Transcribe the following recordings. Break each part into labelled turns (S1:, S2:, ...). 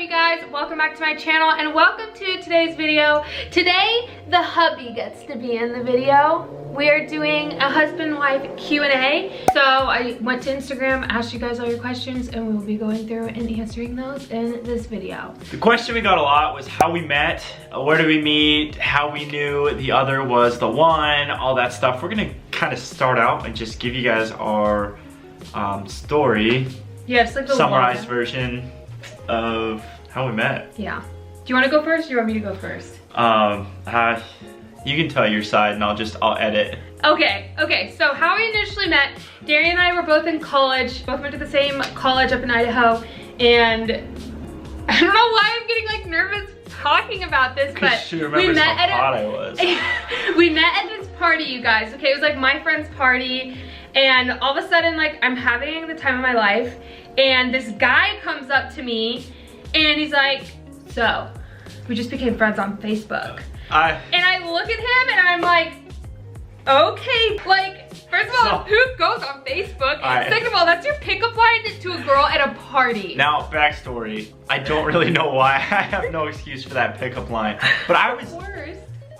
S1: you guys? Welcome back to my channel and welcome to today's video. Today, the hubby gets to be in the video. We are doing a husband-wife Q&A. So I went to Instagram, asked you guys all your questions, and we will be going through and answering those in this video.
S2: The question we got a lot was how we met, where did we meet, how we knew the other was the one, all that stuff. We're gonna kind of start out and just give you guys our story.
S1: Yeah, it's like the
S2: summarized version of how we met.
S1: Yeah. Do you want to go first or do you want me to go first?
S2: You can tell your side and I'll edit.
S1: Okay, so how we initially met, Darien and I were both in college, both went to the same college up in Idaho, and I don't know why I'm getting like nervous talking about this, but
S2: we met how hot I was.
S1: We met at this party, you guys. Okay, it was like my friend's party, and all of a sudden, like, I'm having the time of my life, and this guy comes up to me, and he's like, so, we just became friends on Facebook. And I look at him, and I'm like, okay, like, first of all, who goes on Facebook? Second of all, that's your pickup line to a girl at a party.
S2: Now, backstory. I don't really know why. I have no excuse for that pickup line. But I was...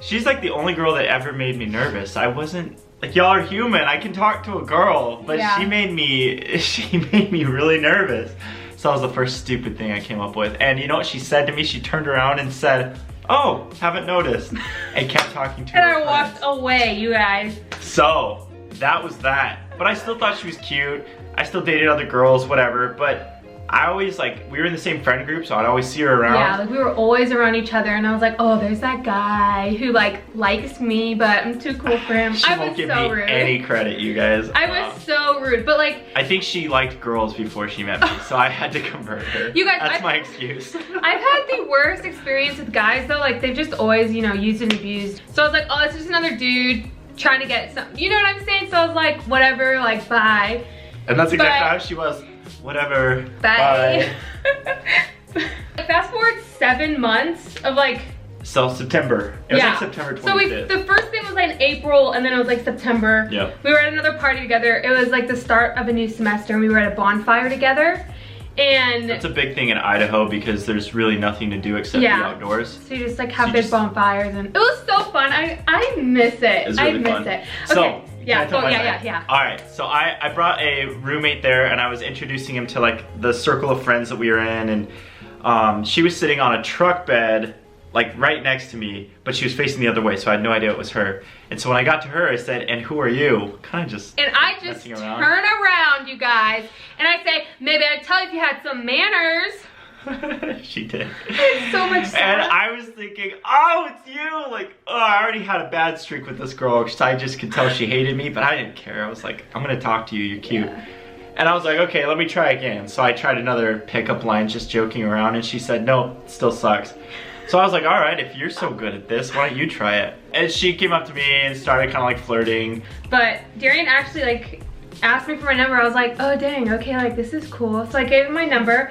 S2: She's like the only girl that ever made me nervous. I wasn't... Like, y'all are human. I can talk to a girl. But she made me really nervous. So that was the first stupid thing I came up with. And you know what she said to me? She turned around and said, oh, haven't noticed. And kept talking to her
S1: And I walked away, you guys.
S2: So, that was that. But I still thought she was cute. I still dated other girls, whatever. But I always, like, we were in the same friend group, so I'd always see her around.
S1: Yeah, like, we were always around each other. And I was like, oh, there's that guy who, like, likes me, but I'm too cool for him.
S2: She won't give me any credit, you guys.
S1: I was so rude, but, like...
S2: I think she liked girls before she met me, so I had to convert her.
S1: You guys,
S2: that's my excuse.
S1: I've had the worst experience with guys, though. Like, they've just always, you know, used and abused. So I was like, oh, it's just another dude trying to get some... You know what I'm saying? So I was like, whatever, like, bye.
S2: And that's exactly how she was. Whatever.
S1: Bye. Fast forward 7 months of like...
S2: So September. It was like September 25th.
S1: So the first thing was like in April, and then it was like September.
S2: Yep.
S1: We were at another party together. It was like the start of a new semester, and we were at a bonfire together. And
S2: that's a big thing in Idaho because there's really nothing to do except be outdoors.
S1: So you just like have big bonfires, and it was so fun. I miss it.
S2: It was really
S1: fun.
S2: Okay.
S1: So, yeah,
S2: All right, so I brought a roommate there and I was introducing him to like the circle of friends that we were in, and she was sitting on a truck bed like right next to me, but she was facing the other way, so I had no idea it was her. And so when I got to her, I said, and who are you? Kind of just
S1: And I just turn around, you guys, and I say, maybe I'd tell you if you had some manners.
S2: She did.
S1: So much stuff.
S2: And I was thinking, oh, it's you. Like, oh, I already had a bad streak with this girl because I just could tell she hated me, but I didn't care. I was like, I'm gonna talk to you, you're cute. Yeah. And I was like, okay, let me try again. So I tried another pickup line, just joking around, and she said, no, it still sucks. So I was like, all right, if you're so good at this, why don't you try it? And she came up to me and started kind of like flirting. But
S1: Darien actually like asked me for my number. I was like, oh dang, okay, like this is cool. So I gave him my number.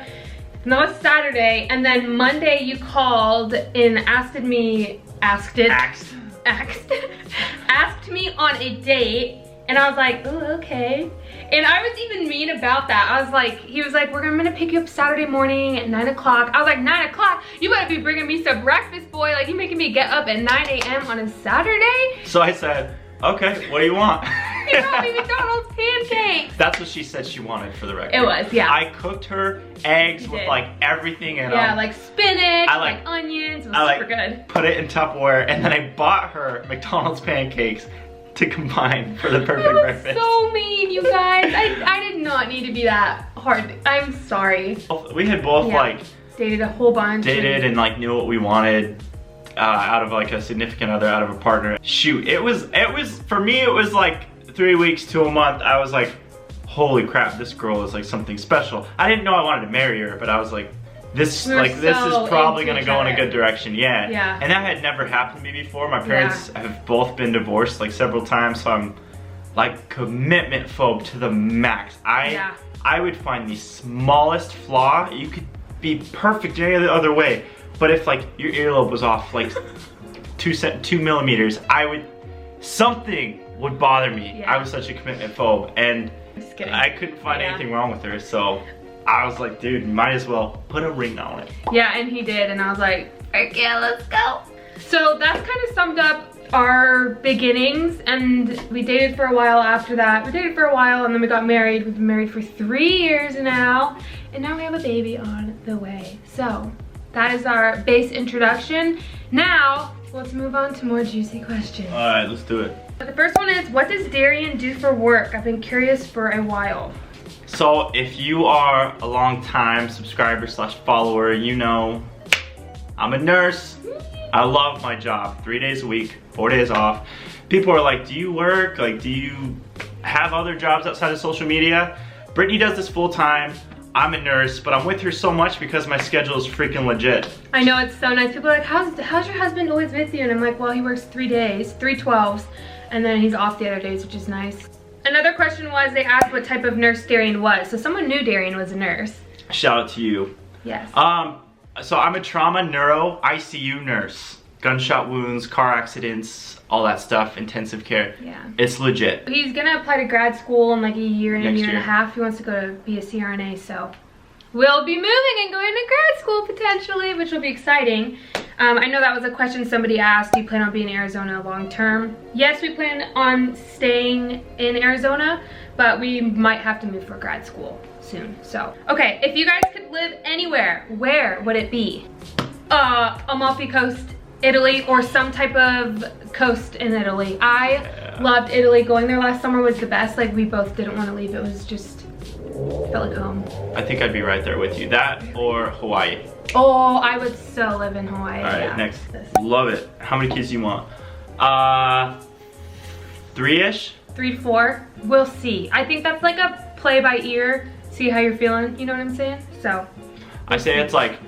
S1: And that was Saturday, and then Monday you called and asked me on a date, and I was like, oh, okay. And I was even mean about that. I was like, he was like, I'm gonna pick you up Saturday morning at 9 o'clock. I was like, 9 o'clock? You better be bringing me some breakfast, boy. Like, you making me get up at 9 a.m. on a Saturday?
S2: So I said, okay, what do you want?
S1: You brought me McDonald's pancakes.
S2: That's what she said she wanted, for the record.
S1: It was, yeah.
S2: I cooked her eggs with like everything in them.
S1: Yeah, like spinach, like onions. It was super good.
S2: Put it in Tupperware, and then I bought her McDonald's pancakes to combine for the perfect breakfast.
S1: So mean, you guys. I did not need to be that hard. I'm sorry.
S2: We had both like
S1: dated a whole bunch.
S2: Dated and like knew what we wanted. Out of like a significant other, out of a partner. Shoot, it was for me, it was like 3 weeks to a month. I was like, holy crap, this girl is like something special. I didn't know I wanted to marry her, but I was like, this is probably gonna go in a good direction. Yeah. And that had never happened to me before. My parents have both been divorced like several times, so I'm like commitment phobe to the max. I would find the smallest flaw. You could be perfect any other way. But if like your earlobe was off like 2 millimeters, something would bother me. I was such a commitment phobe, and I couldn't find anything wrong with her, so I was like, dude, you might as well put a ring on it.
S1: Yeah, and he did, and I was like, okay, let's go. So that's kind of summed up our beginnings, and we dated for a while after that. We dated for a while, and then we got married. We've been married for 3 years now, and now we have a baby on the way. So that is our base introduction. Now, let's move on to more juicy questions.
S2: All right, let's do it.
S1: The first one is, what does Darien do for work? I've been curious for a while.
S2: So if you are a long time subscriber slash follower, you know I'm a nurse. I love my job. 3 days a week, 4 days off. People are like, do you work? Like, do you have other jobs outside of social media? Brittany does this full time. I'm a nurse, but I'm with her so much because my schedule is freaking legit.
S1: I know, it's so nice. People are like, how's your husband always with you? And I'm like, well, he works 3 days, 3 12s, and then he's off the other days, which is nice. Another question was, they asked what type of nurse Darien was. So someone knew Darien was a nurse.
S2: Shout out to you.
S1: Yes.
S2: So I'm a trauma neuro ICU nurse. Gunshot wounds, car accidents, all that stuff, intensive care.
S1: Yeah.
S2: It's legit.
S1: He's gonna apply to grad school in like a year and
S2: Next
S1: a year and a half. He wants to go to be a CRNA, so we'll be moving and going to grad school potentially, which will be exciting. I know that was a question somebody asked. Do you plan on being in Arizona long term? Yes, we plan on staying in Arizona, but we might have to move for grad school soon. So, okay, if you guys could live anywhere, where would it be? Amalfi Coast, Italy, or some type of coast in Italy. I loved Italy. Going there last summer was the best. Like, we both didn't want to leave. It was just, felt like home.
S2: I think I'd be right there with you. That or Hawaii.
S1: Oh, I would so live in Hawaii.
S2: All right,
S1: yeah.
S2: next. Love it. How many kids do you want? 3-ish?
S1: 3 to 4. We'll see. I think that's like a play by ear. See how you're feeling. You know what I'm saying? So.
S2: I say it's like,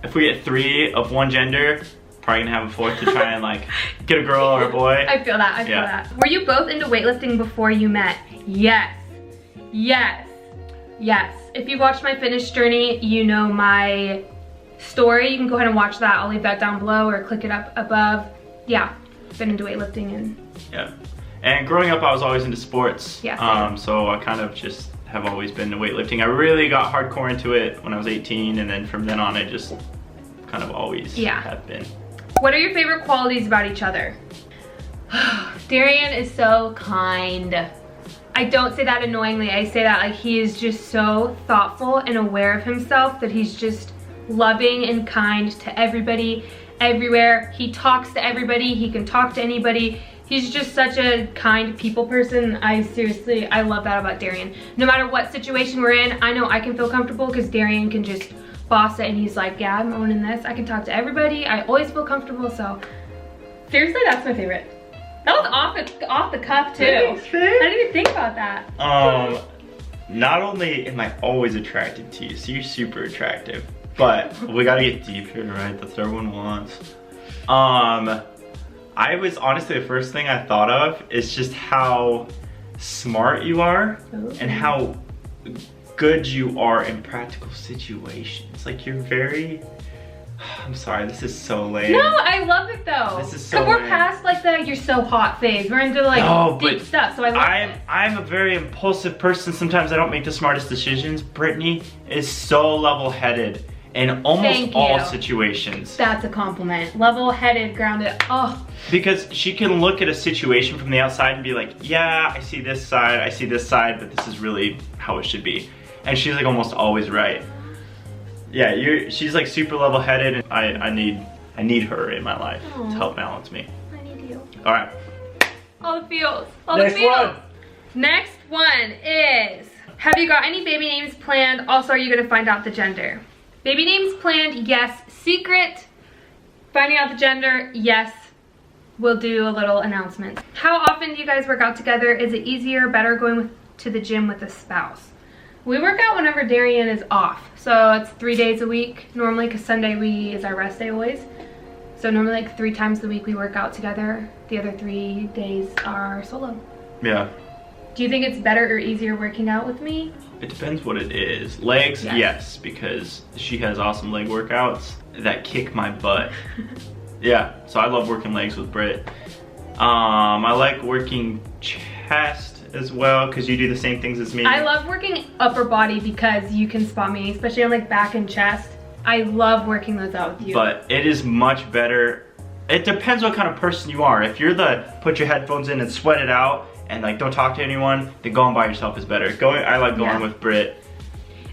S2: if we get 3 of one gender, probably gonna have a 4th to try and like get a girl or a boy.
S1: I feel that. I feel that. Were you both into weightlifting before you met? Yes. Yes. Yes. If you watched my fitness journey, you know my story. You can go ahead and watch that. I'll leave that down below or click it up above. Yeah, been into weightlifting and
S2: yeah. And growing up, I was always into sports.
S1: Yeah.
S2: So I kind of just have always been into weightlifting. I really got hardcore into it when I was 18, and then from then on, I just kind of always have been.
S1: What are your favorite qualities about each other? Darien is so kind. I don't say that annoyingly. I say that like he is just so thoughtful and aware of himself that he's just loving and kind to everybody, everywhere. He talks to everybody. He can talk to anybody. He's just such a kind people person. I love that about Darien. No matter what situation we're in, I know I can feel comfortable because Darien can just boss it and he's like, yeah, I'm owning this. I can talk to everybody. I always feel comfortable, so seriously, that's my favorite. That was off the cuff too.
S2: Thanks, babe.
S1: I didn't even think about that.
S2: Not only am I always attracted to you, so you're super attractive, but we gotta get deep here, right? That's what everyone wants. I was honestly, the first thing I thought of is just how smart you are and how good you are in practical situations. Like you're very, I'm sorry, this is so lame.
S1: No, I love it though.
S2: This is so
S1: Cause we're
S2: lame.
S1: past like the you're so hot phase. We're into like deep stuff, so I love it.
S2: I'm a very impulsive person. Sometimes I don't make the smartest decisions. Brittany is so level-headed in almost all situations.
S1: That's a compliment. Level-headed, grounded. Oh.
S2: Because she can look at a situation from the outside and be like, yeah, I see this side, but this is really how it should be. And she's like almost always right. Yeah, she's like super level-headed, and I need her in my life to help balance me.
S1: I need you.
S2: All right.
S1: All the feels. All the feels. Next one is, have you got any baby names planned? Also, are you gonna find out the gender? Baby names planned, yes. Secret. Finding out the gender, yes. We'll do a little announcement. How often do you guys work out together? Is it easier, better going to the gym with a spouse? We work out whenever Darien is off. So it's 3 days a week normally, because Sunday is our rest day always. So normally like 3 times a week we work out together. The other 3 days are solo.
S2: Yeah.
S1: Do you think it's better or easier working out with me?
S2: It depends what it is. Legs, yes, because she has awesome leg workouts that kick my butt. Yeah, so I love working legs with Britt. I like working chest as well because you do the same things as me.
S1: I love working upper body because you can spot me, especially on like back and chest. I love working those out with you.
S2: But it is much better. It depends what kind of person you are. If you're the put your headphones in and sweat it out and like don't talk to anyone, then going by yourself is better. I like going with Britt.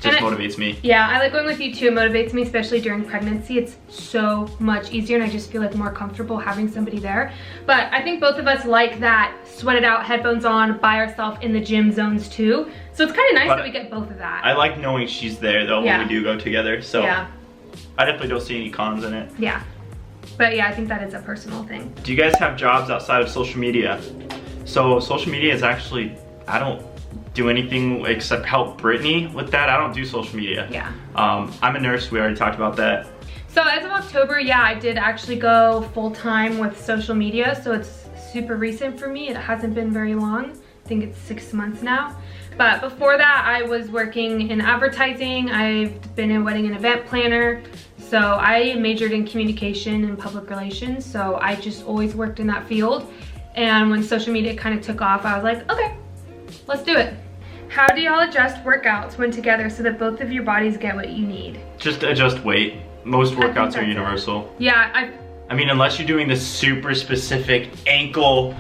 S2: Just motivates me. Yeah, I like going with you too. It motivates me, especially during pregnancy. It's so much easier and I just feel like more comfortable having somebody there. But I think both of us like that sweat it out, headphones on, by ourselves in the gym zones too. So it's kind of nice that we get both of that. I like knowing she's there though when we do go together. So I definitely don't see any cons in it. Yeah. But yeah, I think that is a personal thing. Do you guys have jobs outside of social media? So social media is actually, I don't do anything except help Brittany with that. I don't do social media. Yeah. I'm a nurse, we already talked about that. So as of October, yeah, I did actually go full-time with social media, so it's super recent for me. It hasn't been very long. I think it's 6 months now. But before that, I was working in advertising. I've been a wedding and event planner. So I majored in communication and public relations, so I just always worked in that field. And when social media kind of took off, I was like, okay, let's do it. How do y'all adjust workouts when together so that both of your bodies get what you need? Just adjust weight. Most workouts are universal. Yeah, I mean, unless you're doing the super specific ankle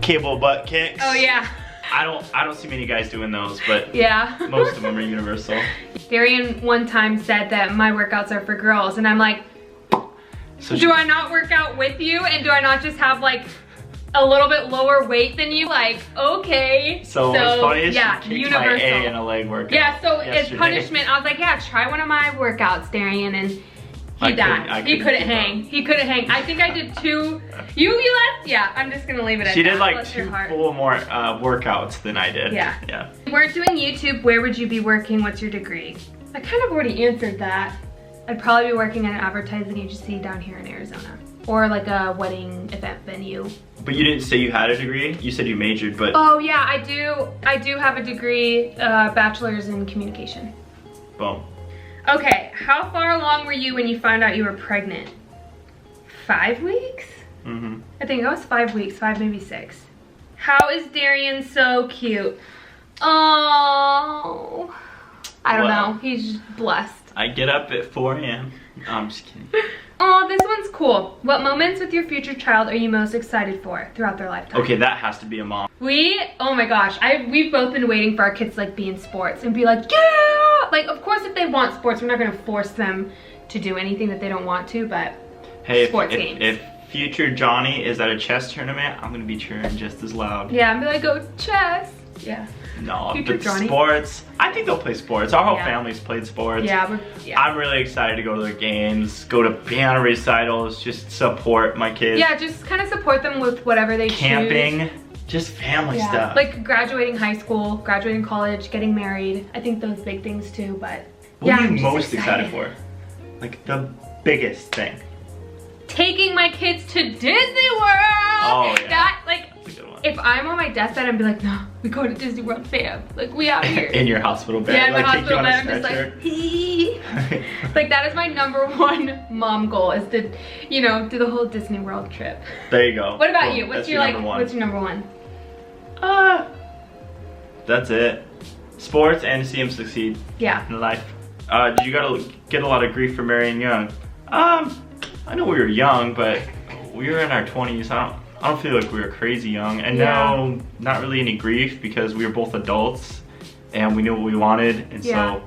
S2: cable butt kicks. Oh yeah. I don't see many guys doing those, but yeah, most of them are universal. Darien one time said that my workouts are for girls, and I'm like, so do I not work out with you? And do I not just have like a little bit lower weight than you? Like, okay. So what's funny is she kicked my A in a leg workout. Yeah, so as punishment, I was like, yeah, try one of my workouts, Darien, and he died. He couldn't hang. He couldn't hang. I think I did 2. You left? Yeah, I'm just gonna leave it at that. She did like 2 full more workouts than I did. Yeah. Yeah. If you weren't doing YouTube, where would you be working? What's your degree? I kind of already answered that. I'd probably be working at an advertising agency down here in Arizona. Or like a wedding event venue. But you didn't say you had a degree? You said you majored, but... Oh yeah, I do have a degree, bachelor's in communication. Boom. Okay, how far along were you when you found out you were pregnant? 5 weeks? Mm-hmm. I think it was 5 weeks, 5, maybe 6. How is Darien so cute? Oh, I don't know, he's just blessed. I get up at 4 a.m. No, I'm just kidding. Oh, this one's cool. What moments with your future child are you most excited for throughout their lifetime? Okay, that has to be a mom. Oh my gosh, we've both been waiting for our kids to like be in sports and be like, yeah! Like, of course, if they want sports, we're not gonna force them to do anything that they don't want to, but hey, sports games. If future Johnny is at a chess tournament, I'm gonna be cheering just as loud. Yeah, I'm gonna like, go chess. Yeah. No, but sports, I think they'll play sports. Our whole family's played sports. Yeah, I'm really excited to go to their games, go to piano recitals, just support my kids. Yeah, just kind of support them with whatever they choose. Camping, just family stuff. Like graduating high school, graduating college, getting married. I think those big things too, but what are you most excited for? Like the biggest thing? Taking my kids to Disney World! Oh yeah. That, like, if I'm on my deathbed, I'd be like, no, we go to Disney World, fam. Like, we out here. In your hospital bed? Yeah, in my hospital bed, I'm just like, hee. Like, that is my #1 mom goal, is to, you know, do the whole Disney World trip. There you go. What about you? What's your what's your #1? That's it. Sports and see him succeed. Yeah. In life. Did you get a lot of grief for marrying young? I know we were young, but we were in our 20s. I don't feel like we were crazy young, and no, not really any grief because we were both adults and we knew what we wanted, and so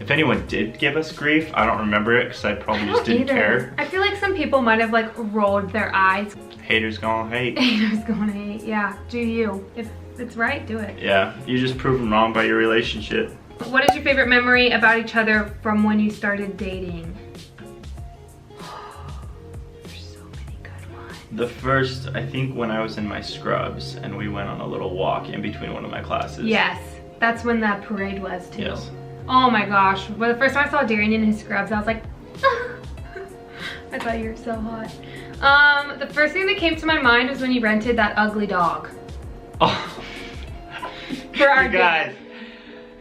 S2: if anyone did give us grief, I don't remember it because I probably just didn't care. I feel like some people might have like rolled their eyes. Haters gonna hate. Haters gonna hate, yeah. Do you. If it's right, do it. Yeah, you just prove them wrong by your relationship. What is your favorite memory about each other from when you started dating? The first, I think when I was in my scrubs and we went on a little walk in between one of my classes. Yes, that's when that parade was too. Yes. Oh my gosh, well, the first time I saw Darien in his scrubs, I was like, I thought you were so hot. The first thing that came to my mind was when you rented that ugly dog. Oh. For our guys.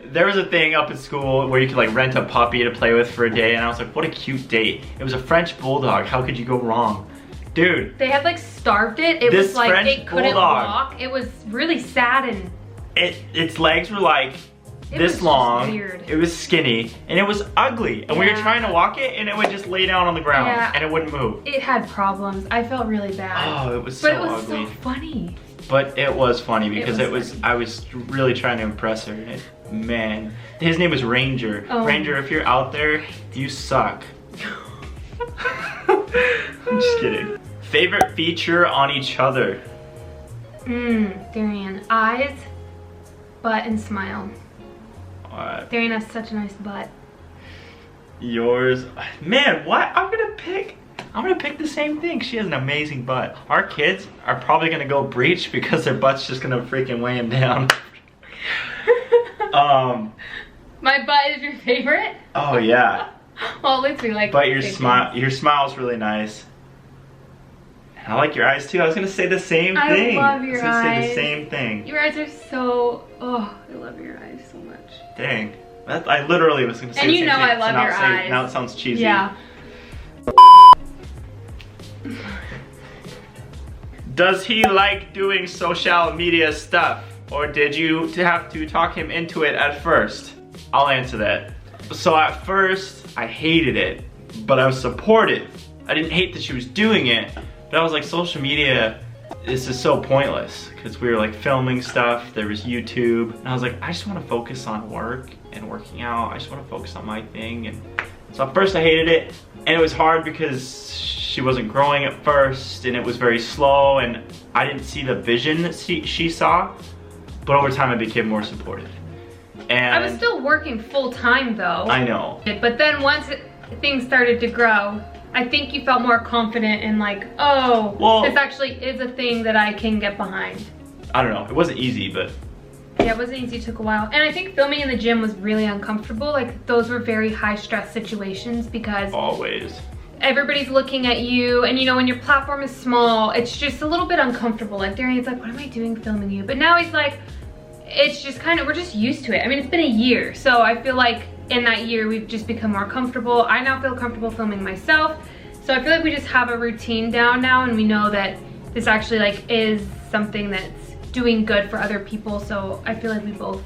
S2: There was a thing up at school where you could like rent a puppy to play with for a day, and I was like, what a cute date. It was a French bulldog, how could you go wrong? Dude. They had like starved it. It was like it couldn't walk. It was really sad and its legs were like this long. Weird. It was skinny and it was ugly. And we were trying to walk it and it would just lay down on the ground and it wouldn't move.
S1: It had problems. I felt really bad.
S2: Oh, it was so ugly.
S1: But it was so funny.
S2: But it was funny because I was really trying to impress her. And man, his name was Ranger. Oh. Ranger, if you're out there, you suck. I'm just kidding. Favorite feature on each other?
S1: Darien, eyes, butt, and smile. Darien has such a nice butt.
S2: Yours, man, what? I'm gonna pick the same thing. She has an amazing butt. Our kids are probably gonna go breech because their butt's just gonna freaking weigh them down.
S1: My butt is your favorite?
S2: Oh yeah.
S1: Well, at least we like.
S2: But your smile's really nice. I like your eyes too. I was gonna say the same thing.
S1: I love your eyes.
S2: I was gonna say the same thing.
S1: Your eyes are so, oh, I love your eyes so much.
S2: Dang. I literally was gonna say the same thing.
S1: And you know I love your eyes.
S2: Now it sounds cheesy.
S1: Yeah.
S2: Does he like doing social media stuff? Or did you have to talk him into it at first? I'll answer that. So at first, I hated it, but I was supportive. I didn't hate that she was doing it, but I was like, social media, this is so pointless because we were like filming stuff, there was YouTube, and I was like, I just want to focus on work and working out. I just want to focus on my thing. And so at first I hated it, and it was hard because she wasn't growing at first, and it was very slow, and I didn't see the vision that she saw, but over time I became more supportive. And
S1: I was still working full time though.
S2: I know.
S1: But then once things started to grow, I think you felt more confident in like, oh, well, this actually is a thing that I can get behind.
S2: I don't know, it wasn't easy, but.
S1: Yeah, it wasn't easy, it took a while. And I think filming in the gym was really uncomfortable. Like those were very high stress situations because.
S2: Always.
S1: Everybody's looking at you, and you know, when your platform is small, it's just a little bit uncomfortable. Like Darien's like, what am I doing filming you? But now he's like, it's just kind of, we're just used to it. I mean, it's been a year, so I feel like in that year we've just become more comfortable. I now feel comfortable filming myself, so I feel like we just have a routine down now, and we know that this actually like is something that's doing good for other people. So I feel like we both,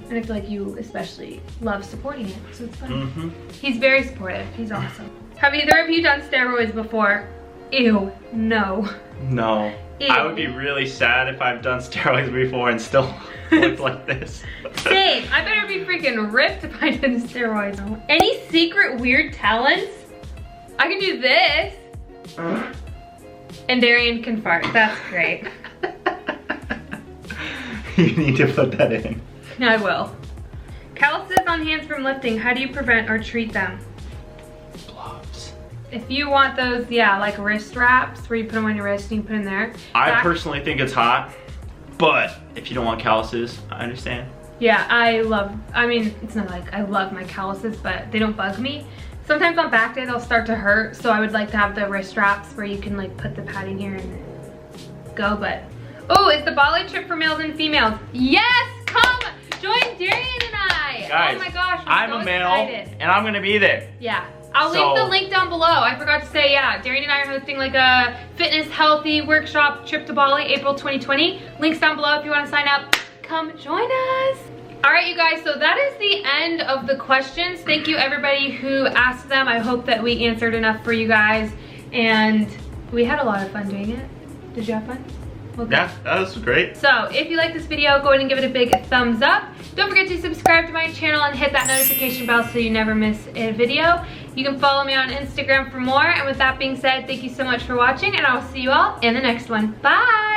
S1: and I feel like you especially, love supporting it, so it's fun. He's very supportive. He's awesome. Have either of you done steroids before? Ew, no.
S2: No. Ew. I would be really sad if I've done steroids before and still look like this.
S1: Same. I better be freaking ripped if I did steroids. Any secret weird talents? I can do this. And Darien can fart. That's great.
S2: You need to put that in.
S1: I will. Calluses on hands from lifting. How do you prevent or treat them?
S2: Gloves.
S1: If you want those, yeah, like wrist wraps where you put them on your wrist and you put them there.
S2: I personally think it's hot, but if you don't want calluses, I understand.
S1: Yeah, I mean, it's not like I love my calluses, but they don't bug me. Sometimes on back day they'll start to hurt, so I would like to have the wrist wraps where you can like put the padding here and go, but. Oh, it's the BALI trip for males and females. Yes, come join Darien and I.
S2: Guys,
S1: oh my gosh,
S2: I'm so a male excited. And I'm gonna be there.
S1: Yeah, I'll leave the link down below. I forgot to say, yeah, Darien and I are hosting like a fitness healthy workshop trip to Bali, April 2020. Links down below if you want to sign up. Come join us. All right, you guys, so that is the end of the questions. Thank you everybody who asked them. I hope that we answered enough for you guys, and we had a lot of fun doing it. Did you have fun? Okay.
S2: Yeah, that was great.
S1: So if you like this video, go ahead and give it a big thumbs up. Don't forget to subscribe to my channel and hit that notification bell so you never miss a video. You can follow me on Instagram for more. And with that being said, thank you so much for watching, and I'll see you all in the next one. Bye!